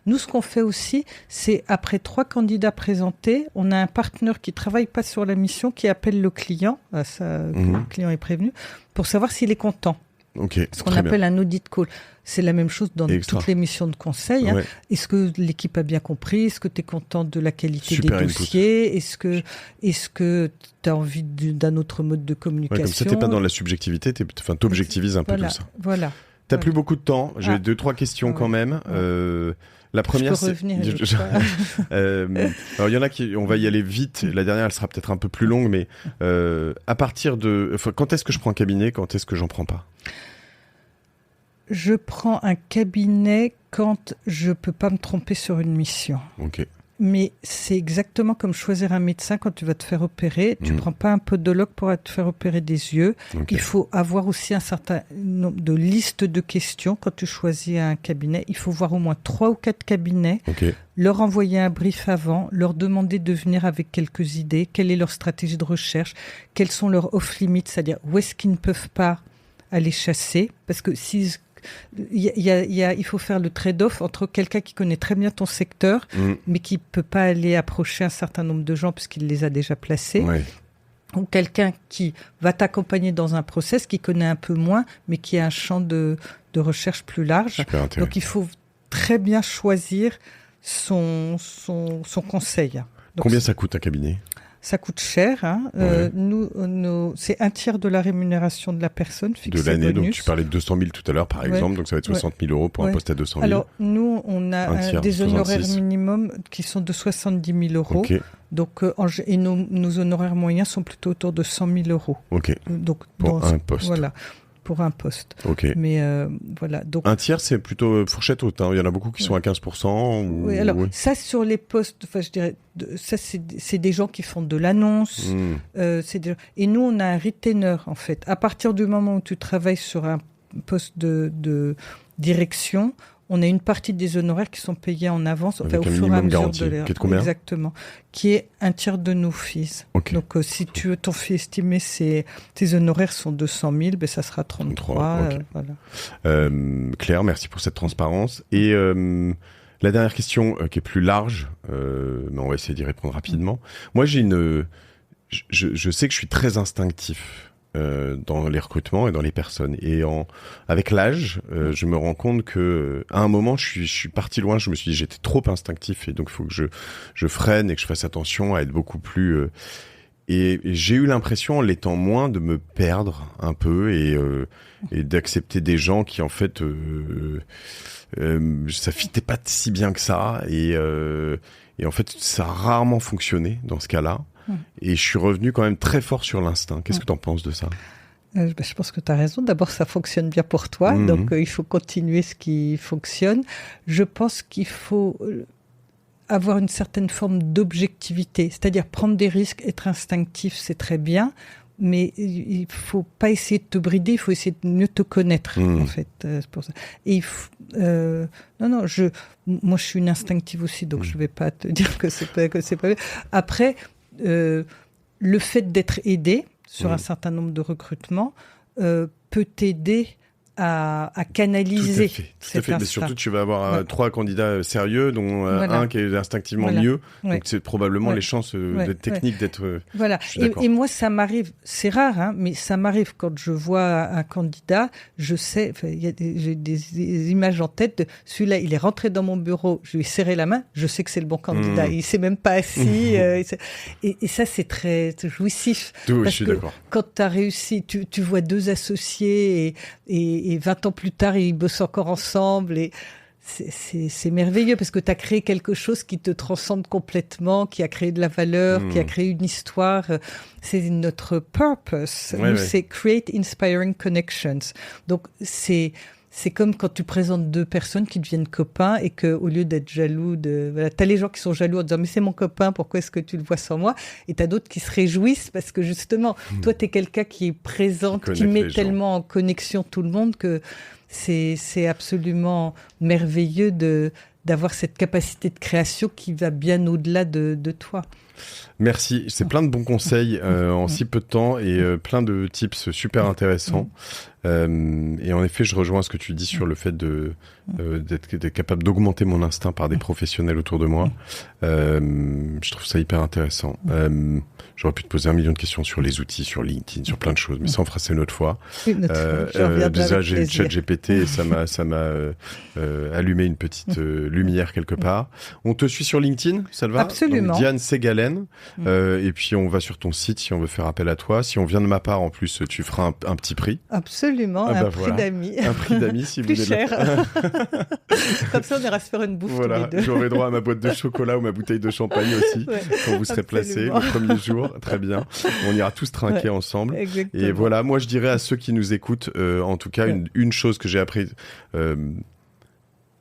Nous, ce qu'on fait aussi, c'est après 3 candidats présentés, on a un partenaire qui travaille pas sur la mission, qui appelle le client, le client est prévenu, pour savoir s'il est content. Ce qu'on appelle un audit call. C'est la même chose dans toutes les missions de conseil. Est-ce que l'équipe a bien compris? Est-ce que tu es content de la qualité des dossiers? Est-ce que tu as envie d'un autre mode de communication? Comme ça, tu n'es pas dans la subjectivité, tu objectivises un peu tout ça. Voilà. T'as plus beaucoup de temps. J'ai 2-3 questions quand même. La première, je peux revenir. Alors il y en a on va y aller vite. La dernière, elle sera peut-être un peu plus longue, mais à partir de, quand est-ce que je prends un cabinet, quand est-ce que j'en prends pas? Je prends un cabinet quand je peux pas me tromper sur une mission. Ok. Mais c'est exactement comme choisir un médecin quand tu vas te faire opérer. Tu prends pas un podologue pour te faire opérer des yeux. Okay. Il faut avoir aussi un certain nombre de listes de questions quand tu choisis un cabinet. Il faut voir au moins 3 ou 4 cabinets, leur envoyer un brief avant, leur demander de venir avec quelques idées, quelle est leur stratégie de recherche, quels sont leurs off-limits, c'est-à-dire où est-ce qu'ils ne peuvent pas aller chasser. Parce que il faut faire le trade-off entre quelqu'un qui connaît très bien ton secteur, mais qui peut pas aller approcher un certain nombre de gens puisqu'il les a déjà placés. Ouais. Ou quelqu'un qui va t'accompagner dans un process qui connaît un peu moins, mais qui a un champ de recherche plus large. Donc il faut très bien choisir son conseil. Donc, combien ça coûte un cabinet ? Ça coûte cher. Hein. C'est un tiers de la rémunération de la personne fixée de l'année. Bonus. Donc tu parlais de 200 000 tout à l'heure, par exemple. Donc ça va être 60 000 euros pour un poste à 200 000. Alors nous, on a des honoraires minimums qui sont de 70 000 euros. Okay. Donc, et nos honoraires moyens sont plutôt autour de 100 000 euros. Ok. Donc, pour un poste. Voilà. Pour un poste. Ok. Mais voilà. Donc un tiers, c'est plutôt fourchette haute. Hein. Il y en a beaucoup qui sont à 15%. Oui. Alors ça sur les postes, enfin je dirais, ça c'est des gens qui font de l'annonce. Et nous on a un retainer en fait. À partir du moment où tu travailles sur un poste de direction, on a une partie des honoraires qui sont payés en avance, enfin, au fur et à mesure garantie. de l'air. Qui est de combien ? Exactement. Qui est un tiers de nos fees. Okay. Donc, si ton fee estimé, tes honoraires sont 200 000, ben, ça sera 33. Okay. Voilà. Claire, merci pour cette transparence. Et la dernière question, qui est plus large, mais on va essayer d'y répondre rapidement. Moi, je sais que je suis très instinctif. Dans les recrutements et dans les personnes. Et avec l'âge, je me rends compte que à un moment, je suis parti loin. Je me suis dit, j'étais trop instinctif et donc il faut que je freine et que je fasse attention à être beaucoup plus. Et j'ai eu l'impression, en l'étant moins, de me perdre un peu et d'accepter des gens qui en fait ça fitait pas si bien que ça et en fait ça a rarement fonctionné dans ce cas-là. Et je suis revenu quand même très fort sur l'instinct. Qu'est-ce que tu en penses de ça ? Je pense que tu as raison. D'abord, ça fonctionne bien pour toi. Donc, il faut continuer ce qui fonctionne. Je pense qu'il faut avoir une certaine forme d'objectivité. C'est-à-dire prendre des risques, être instinctif, c'est très bien. Mais il faut pas essayer de te brider, il faut essayer de mieux te connaître, en fait. C'est pour ça. Et moi, je suis une instinctive aussi, donc je vais pas te dire que c'est pas bien. Après, le fait d'être aidé sur un certain nombre de recrutements peut t'aider à canaliser. Tout à fait. Mais surtout, tu vas avoir 3 candidats sérieux, dont un qui est instinctivement mieux. Donc, c'est probablement les chances d'être technique, d'être... Voilà. Et moi, ça m'arrive, c'est rare, hein, mais ça m'arrive quand je vois un candidat, je sais, j'ai des images en tête de celui-là, il est rentré dans mon bureau, je lui ai serré la main, je sais que c'est le bon candidat. Il s'est même pas assis. Et ça, c'est très jouissif. Je suis d'accord. Quand tu as réussi, tu vois 2 associés et 20 ans plus tard, ils bossent encore ensemble et c'est merveilleux parce que tu as créé quelque chose qui te transcende complètement, qui a créé de la valeur, qui a créé une histoire. C'est notre purpose. C'est create inspiring connections. Donc, c'est comme quand tu présentes 2 personnes qui deviennent copains et que, au lieu d'être jaloux t'as les gens qui sont jaloux en disant, mais c'est mon copain, pourquoi est-ce que tu le vois sans moi? Et t'as d'autres qui se réjouissent parce que justement, toi, t'es quelqu'un qui est présent, qui met tellement en connexion tout le monde que c'est absolument merveilleux d'avoir cette capacité de création qui va bien au-delà de toi. Merci, c'est plein de bons conseils en si peu de temps et plein de tips super intéressants. Et en effet, je rejoins ce que tu dis sur le fait d'être capable d'augmenter mon instinct par des professionnels autour de moi. Je trouve ça hyper intéressant. J'aurais pu te poser 1 million de questions sur les outils, sur LinkedIn, sur plein de choses, mais ça on fera ça une autre fois. Déjà, j'ai le ChatGPT et ça m'a allumé une petite lumière quelque part. On te suit sur LinkedIn, ça te va ? Absolument. Donc, Diane Ségalen. Et puis on va sur ton site si on veut faire appel à toi. Si on vient de ma part, en plus, tu feras un petit prix. Absolument. Absolument, un prix d'amis. Un prix d'amis, si vous voulez. Plus cher. Comme ça, on ira se faire une bouffe tous les deux. J'aurai droit à ma boîte de chocolat ou ma bouteille de champagne aussi, quand vous serez placés le premier jour. Très bien. On ira tous trinquer ensemble. Exactement. Et voilà, moi, je dirais à ceux qui nous écoutent, en tout cas, une chose que j'ai appris,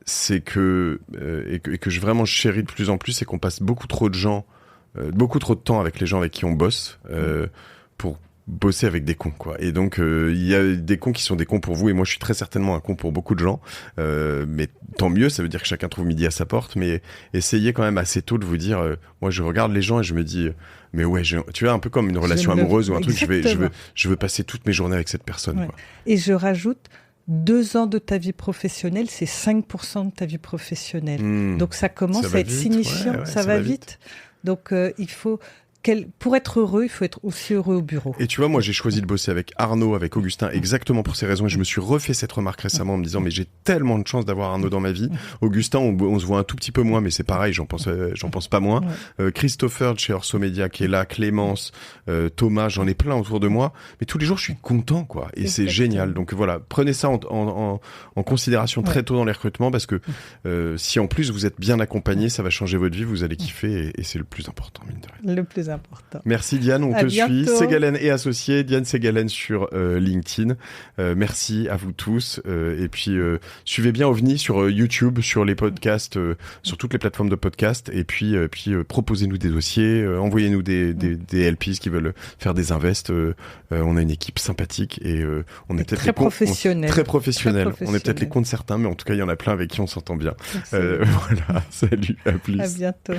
c'est que, et que vraiment je chéris de plus en plus, c'est qu'on passe beaucoup trop de temps avec les gens avec qui on bosse, pour bosser avec des cons, quoi. Et donc il y a des cons qui sont des cons pour vous, et moi je suis très certainement un con pour beaucoup de gens, mais tant mieux, ça veut dire que chacun trouve midi à sa porte. Mais essayez quand même assez tôt de vous dire, moi je regarde les gens et je me dis, mais ouais, tu vois, un peu comme une relation amoureuse ou un truc, je veux passer toutes mes journées avec cette personne, quoi. Et je rajoute, 2 ans de ta vie professionnelle, c'est 5% de ta vie professionnelle. Donc ça commence à être signifiant, ça va vite. Donc il faut... Pour être heureux, il faut être aussi heureux au bureau. Et tu vois, moi, j'ai choisi de bosser avec Arnaud, avec Augustin, exactement pour ces raisons. Et je me suis refait cette remarque récemment en me disant, mais j'ai tellement de chance d'avoir Arnaud dans ma vie. Augustin, on se voit un tout petit peu moins, mais c'est pareil, j'en pense pas moins. Christopher de chez Orso Media qui est là, Clémence, Thomas, j'en ai plein autour de moi. Mais tous les jours, je suis content, quoi. Et c'est génial. Donc voilà, prenez ça en considération très tôt dans les recrutements, parce que si en plus vous êtes bien accompagné, ça va changer votre vie, vous allez kiffer, et c'est le plus important, mine de rien. Le plus important. Merci Diane, on te suit. Ségalen et associé, Diane Ségalen sur LinkedIn. Merci à vous tous. Et puis suivez bien OVNI sur YouTube, sur les podcasts, sur toutes les plateformes de podcast. Et puis proposez-nous des dossiers, envoyez-nous des LPs qui veulent faire des invests. On a une équipe sympathique et on est peut-être très professionnel. Très professionnel. On est peut-être les cons de certains, mais en tout cas il y en a plein avec qui on s'entend bien. Voilà, salut, à plus. À bientôt.